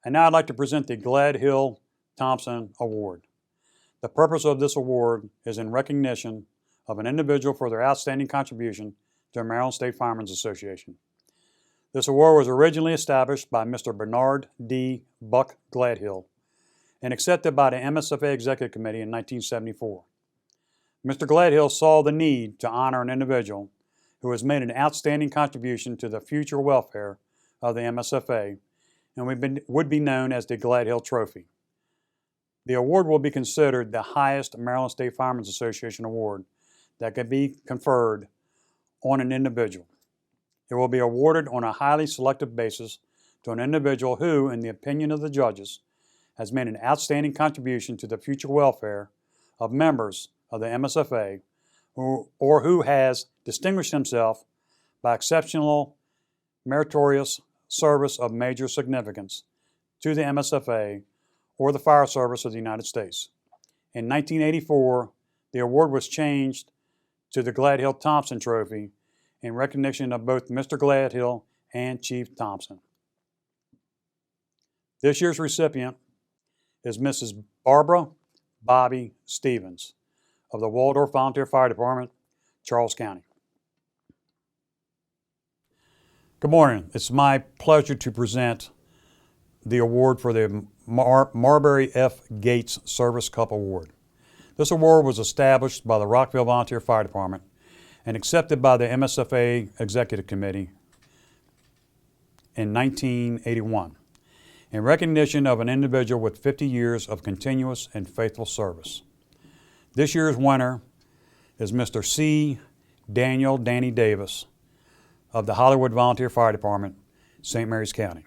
And now I'd like to present the Gladhill-Thompson Award. The purpose of this award is in recognition of an individual for their outstanding contribution to the Maryland State Firemen's Association. This award was originally established by Mr. Bernard D. Buck Gladhill and accepted by the MSFA Executive Committee in 1974. Mr. Gladhill saw the need to honor an individual who has made an outstanding contribution to the future welfare of the MSFA and would be known as the Gladhill Trophy. The award will be considered the highest Maryland State Firemen's Association award that can be conferred on an individual. It will be awarded on a highly selective basis to an individual who, in the opinion of the judges, has made an outstanding contribution to the future welfare of members of the MSFA or who has distinguished himself by exceptional meritorious service of major significance to the MSFA or the Fire Service of the United States. In 1984, the award was changed to the Gladhill-Thompson Trophy in recognition of both Mr. Gladhill and Chief Thompson. This year's recipient is Mrs. Barbara Bobby Stevens of the Waldorf Volunteer Fire Department, Charles County. Good morning. It's my pleasure to present the award for the Marbery F. Gates Service Cup Award. This award was established by the Rockville Volunteer Fire Department and accepted by the MSFA Executive Committee in 1981 in recognition of an individual with 50 years of continuous and faithful service. This year's winner is Mr. C. Daniel Danny Davis of the Hollywood Volunteer Fire Department, St. Mary's County.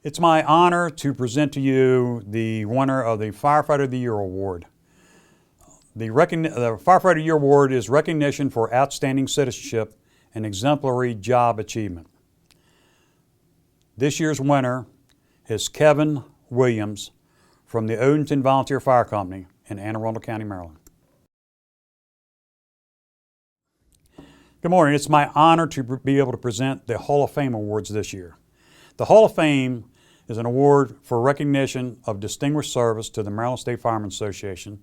It's my honor to present to you the winner of the Firefighter of the Year Award. The Firefighter of the Year Award is recognition for outstanding citizenship and exemplary job achievement. This year's winner is Kevin Williams from the Odenton Volunteer Fire Company in Anne Arundel County, Maryland. Good morning. It's my honor to be able to present the Hall of Fame Awards this year. The Hall of Fame is an award for recognition of distinguished service to the Maryland State Firemen's Association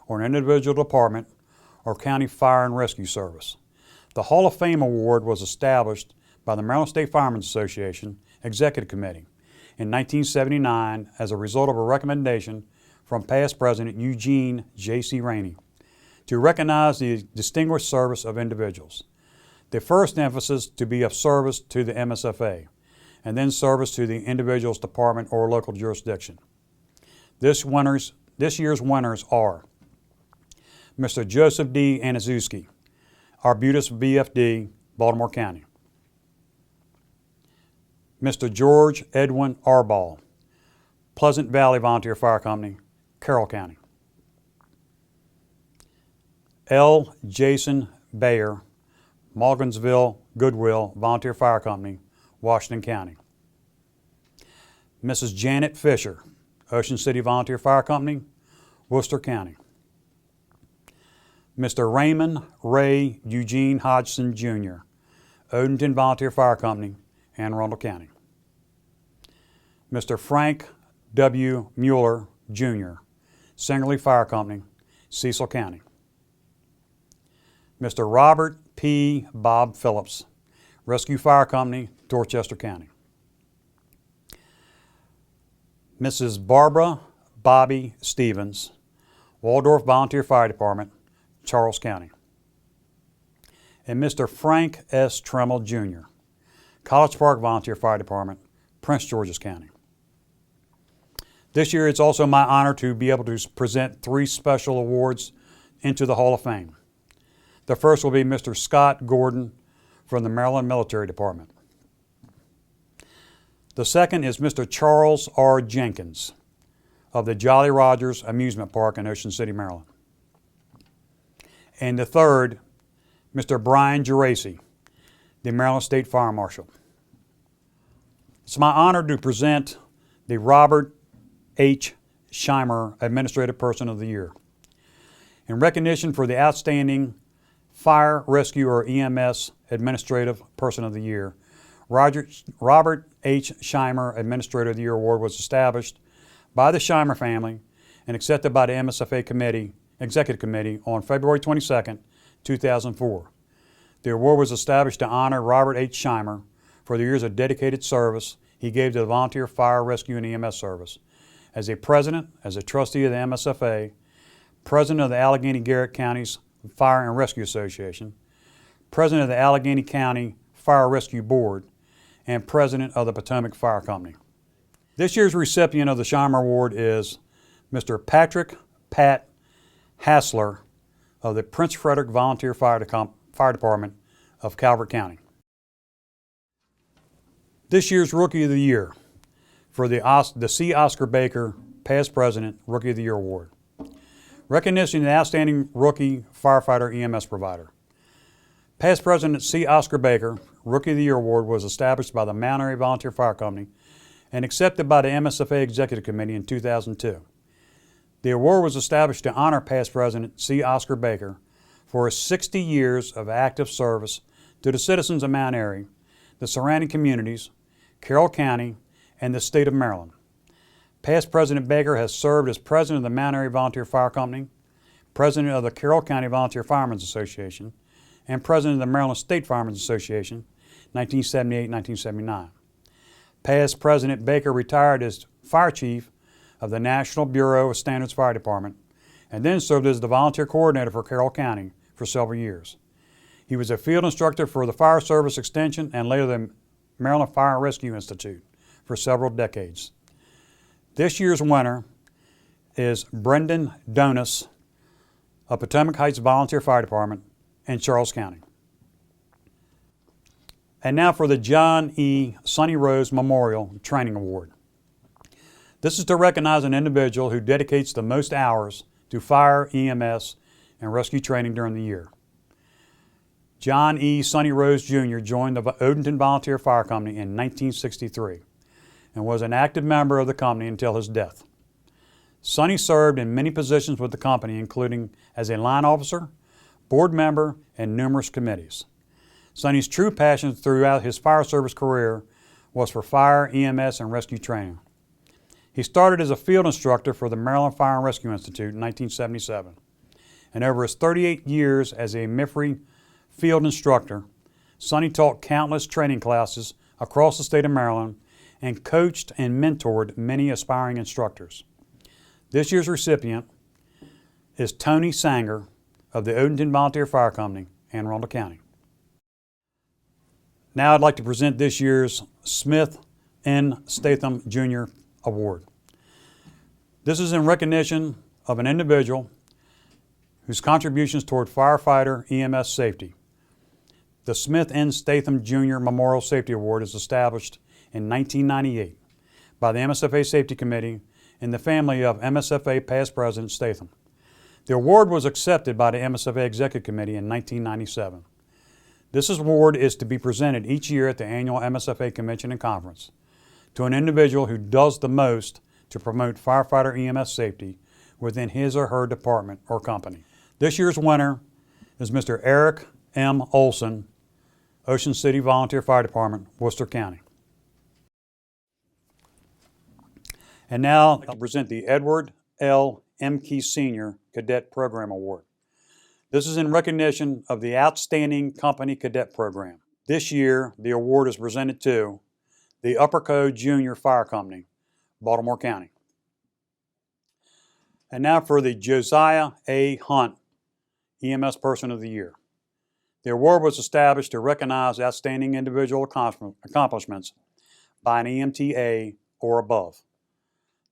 or an individual department or county fire and rescue service. The Hall of Fame Award was established by the Maryland State Firemen's Association Executive Committee in 1979 as a result of a recommendation from past President Eugene J.C. Rainey to recognize the distinguished service of individuals. The first emphasis to be of service to the MSFA, and then service to the individual's department or local jurisdiction. This year's winners are Mr. Joseph D. Aniszewski, Arbutus VFD, Baltimore County. Mr. George Edwin Arball, Pleasant Valley Volunteer Fire Company, Carroll County. L. Jason Bayer, Morgansville Goodwill Volunteer Fire Company, Washington County. Mrs. Janet Fisher, Ocean City Volunteer Fire Company, Worcester County. Mr. Raymond Ray Eugene Hodgson Jr., Odenton Volunteer Fire Company, Anne Arundel County. Mr. Frank W. Mueller Jr., Singerly Fire Company, Cecil County. Mr. Robert P. Bob Phillips, Rescue Fire Company, Dorchester County. Mrs. Barbara Bobby Stevens, Waldorf Volunteer Fire Department, Charles County. And Mr. Frank S. Tremmel Jr., College Park Volunteer Fire Department, Prince George's County. This year it's also my honor to be able to present 3 special awards into the Hall of Fame. The first will be Mr. Scott Gordon from the Maryland Military Department. The second is Mr. Charles R. Jenkins of the Jolly Rogers Amusement Park in Ocean City, Maryland. And the third, Mr. Brian Geraci, the Maryland State Fire Marshal. It's my honor to present the Robert H. Shimer Administrative Person of the Year. In recognition for the outstanding Fire, Rescue, or EMS Administrative Person of the Year, Robert H. Shimer Administrator of the Year Award was established by the Shimer family and accepted by the MSFA Executive Committee on February 22, 2004. The award was established to honor Robert H. Shimer for the years of dedicated service he gave to the volunteer fire, rescue, and EMS service. As a president, as a trustee of the MSFA, president of the Allegheny-Garrett County's Fire and Rescue Association, president of the Allegheny County Fire Rescue Board, and president of the Potomac Fire Company. This year's recipient of the Shimer Award is Mr. Patrick Pat Hassler of the Prince Frederick Volunteer Fire Department of Calvert County. This year's Rookie of the Year for the C. Oscar Baker Past President Rookie of the Year Award. Recognition of the Outstanding Rookie Firefighter EMS Provider. Past President C. Oscar Baker Rookie of the Year Award was established by the Mount Airy Volunteer Fire Company and accepted by the MSFA Executive Committee in 2002. The award was established to honor past President C. Oscar Baker for his 60 years of active service to the citizens of Mount Airy, the surrounding communities, Carroll County, and the state of Maryland. Past President Baker has served as president of the Mount Airy Volunteer Fire Company, president of the Carroll County Volunteer Firemen's Association, and president of the Maryland State Firemen's Association, 1978-1979. Past President Baker retired as fire chief of the National Bureau of Standards Fire Department and then served as the volunteer coordinator for Carroll County for several years. He was a field instructor for the Fire Service Extension and later the Maryland Fire and Rescue Institute for several decades. This year's winner is Brendan Donis of Potomac Heights Volunteer Fire Department in Charles County. And now for the John E. Sonny Rose Memorial Training Award. This is to recognize an individual who dedicates the most hours to fire, EMS, and rescue training during the year. John E. Sonny Rose Jr. joined the Odenton Volunteer Fire Company in 1963 and was an active member of the company until his death. Sonny served in many positions with the company, including as a line officer, board member, and numerous committees. Sonny's true passion throughout his fire service career was for fire, EMS, and rescue training. He started as a field instructor for the Maryland Fire and Rescue Institute in 1977. And over his 38 years as a MIFRE field instructor, Sonny taught countless training classes across the state of Maryland and coached and mentored many aspiring instructors. This year's recipient is Tony Sanger of the Odenton Volunteer Fire Company, Anne Arundel County. Now I'd like to present this year's Smith N. Statham Jr. Award. This is in recognition of an individual whose contributions toward firefighter EMS safety. The Smith N. Statham Jr. Memorial Safety Award is established in 1998 by the MSFA Safety Committee in the family of MSFA past President Statham. The award was accepted by the MSFA Executive Committee in 1997. This award is to be presented each year at the annual MSFA Convention and Conference to an individual who does the most to promote firefighter EMS safety within his or her department or company. This year's winner is Mr. Eric M. Olson, Ocean City Volunteer Fire Department, Worcester County. And now I'll present the Edward L. Emkey Sr. Cadet Program Award. This is in recognition of the Outstanding Company Cadet Program. This year, the award is presented to the Upper Code Junior Fire Company, Baltimore County. And now for the Josiah A. Hunt EMS Person of the Year. The award was established to recognize outstanding individual accomplishments by an EMTA or above.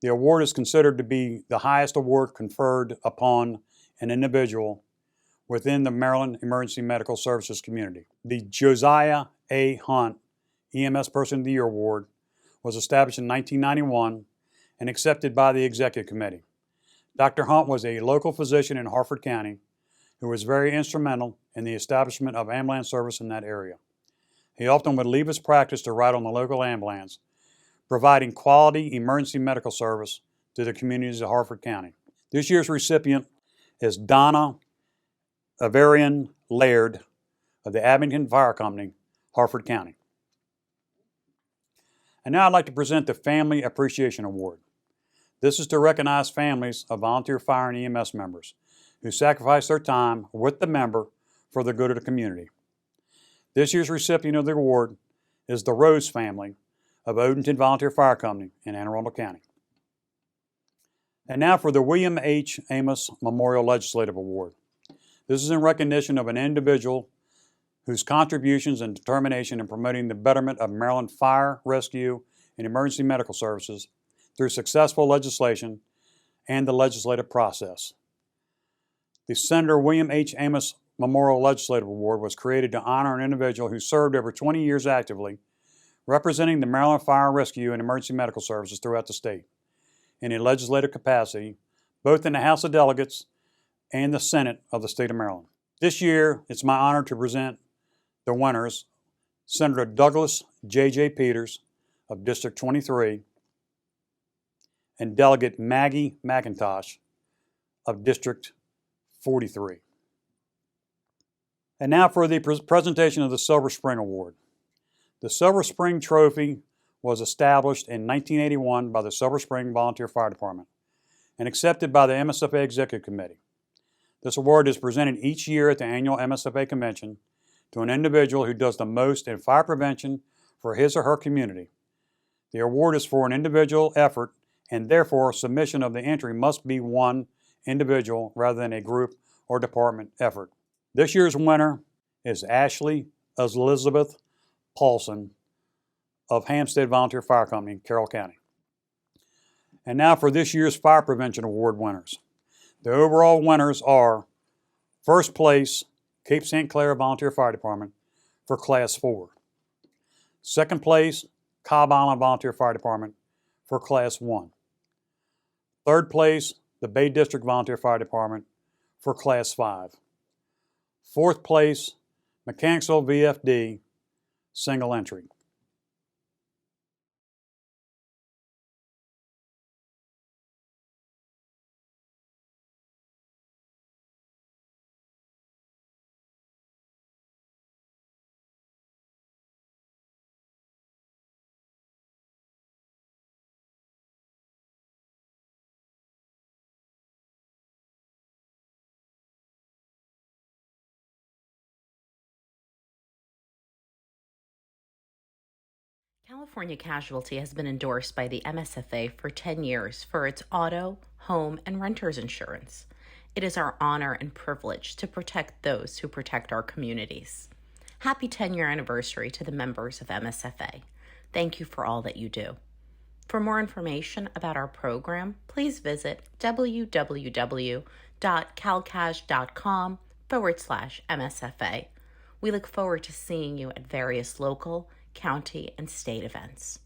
The award is considered to be the highest award conferred upon an individual within the Maryland Emergency Medical Services community. The Josiah A. Hunt EMS Person of the Year Award was established in 1991 and accepted by the Executive Committee. Dr. Hunt was a local physician in Harford County who was very instrumental in the establishment of ambulance service in that area. He often would leave his practice to ride on the local ambulance, providing quality emergency medical service to the communities of Harford County. This year's recipient is Donna Averian Laird of the Abington Fire Company, Harford County. And now I'd like to present the Family Appreciation Award. This is to recognize families of volunteer fire and EMS members who sacrifice their time with the member for the good of the community. This year's recipient of the award is the Rose family of Odenton Volunteer Fire Company in Anne Arundel County. And now for the William H. Amos Memorial Legislative Award. This is in recognition of an individual whose contributions and determination in promoting the betterment of Maryland fire, rescue, and emergency medical services through successful legislation and the legislative process. The Senator William H. Amos Memorial Legislative Award was created to honor an individual who served over 20 years actively, representing the Maryland fire, rescue, and emergency medical services throughout the state in a legislative capacity, both in the House of Delegates and the Senate of the state of Maryland. This year, it's my honor to present the winners, Senator Douglas J.J. Peters of District 23 and Delegate Maggie McIntosh of District 43. And now for the presentation of the Silver Spring Award. The Silver Spring Trophy was established in 1981 by the Silver Spring Volunteer Fire Department and accepted by the MSFA Executive Committee. This award is presented each year at the annual MSFA Convention to an individual who does the most in fire prevention for his or her community. The award is for an individual effort, and therefore submission of the entry must be one individual rather than a group or department effort. This year's winner is Ashley Elizabeth Paulson of Hampstead Volunteer Fire Company, Carroll County. And now for this year's Fire Prevention Award winners. The overall winners are first place, Cape St. Clair Volunteer Fire Department for Class 4. Second place, Cobb Island Volunteer Fire Department for Class 1. Third place, the Bay District Volunteer Fire Department for Class 5. Fourth place, Mechanicsville VFD, single entry. California Casualty has been endorsed by the MSFA for 10 years for its auto, home, and renter's insurance. It is our honor and privilege to protect those who protect our communities. Happy 10-year anniversary to the members of MSFA. Thank you for all that you do. For more information about our program, please visit www.calcash.com/MSFA. We look forward to seeing you at various local, county, and state events.